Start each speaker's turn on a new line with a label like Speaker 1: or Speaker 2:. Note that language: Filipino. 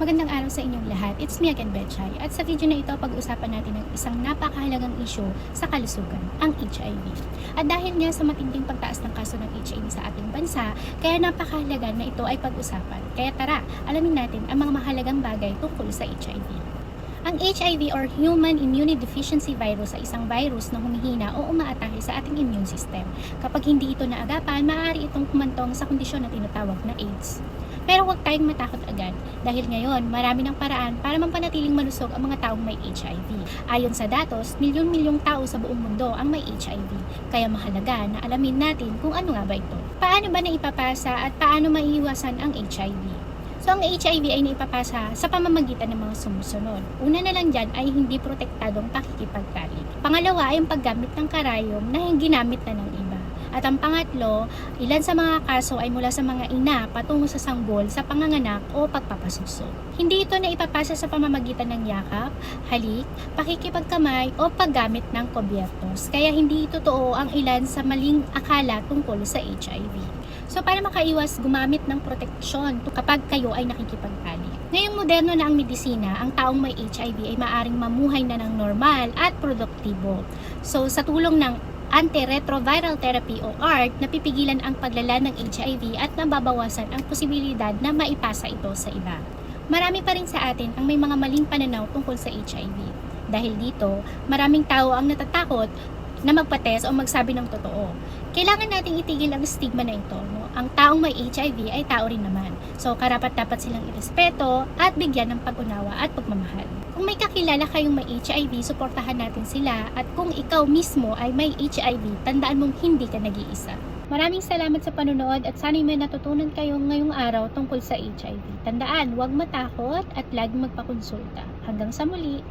Speaker 1: Magandang araw sa inyong lahat. It's me again, Betchay. At sa video na ito, pag-usapan natin ang isang napakahalagang issue sa kalusugan, ang HIV. At dahil nga sa matinding pagtaas ng kaso ng HIV sa ating bansa, kaya napakahalaga na ito ay pag-usapan. Kaya tara, alamin natin ang mga mahalagang bagay tungkol sa HIV. Ang HIV or Human Immunodeficiency Virus ay isang virus na humihina o umaatake sa ating immune system. Kapag hindi ito naagapan, maaari itong kumantong sa kondisyon na tinatawag na AIDS. Pero huwag tayong matakot agad dahil ngayon marami ng paraan para mampanatiling malusog ang mga taong may HIV. Ayon sa datos, milyon-milyong tao sa buong mundo ang may HIV. Kaya mahalaga na alamin natin kung ano nga ba ito. Paano ba naipapasa at paano maiiwasan ang HIV? So ang HIV ay naipapasa sa pamamagitan ng mga sumusunod. Una na lang dyan ay hindi protektadong pakikipagtalik. Pangalawa ay ang paggamit ng karayom na ginamit na ng iba. At ang pangatlo, ilan sa mga kaso ay mula sa mga ina patungo sa sanggol sa panganganak o pagpapasuso. Hindi ito na ipapasa sa pamamagitan ng yakap, halik, pakikipagkamay o paggamit ng kubyertos. Kaya hindi totoo ang ilan sa maling akala tungkol sa HIV. So para makaiwas gumamit ng proteksyon kapag kayo ay nakikipagtalik. Ngayong moderno na ang medisina, ang taong may HIV ay maaring mamuhay na ng normal at produktibo. So sa tulong ng antiretroviral therapy o ART, napipigilan ang paglala ng HIV at nababawasan ang posibilidad na maipasa ito sa iba. Marami pa rin sa atin ang may mga maling pananaw tungkol sa HIV. Dahil dito, maraming tao ang natatakot na magpa-test o magsabi ng totoo. Kailangan nating itigil ang stigma na ito. No? Ang taong may HIV ay tao rin naman. So, karapat-dapat silang irespeto at bigyan ng pag-unawa at pagmamahal. Kung may kakilala kayong may HIV, suportahan natin sila. At kung ikaw mismo ay may HIV, tandaan mong hindi ka nag-iisa. Maraming salamat sa panonood at sana'y may natutunan kayo ngayong araw tungkol sa HIV. Tandaan, huwag matakot at laging magpakonsulta. Hanggang sa muli!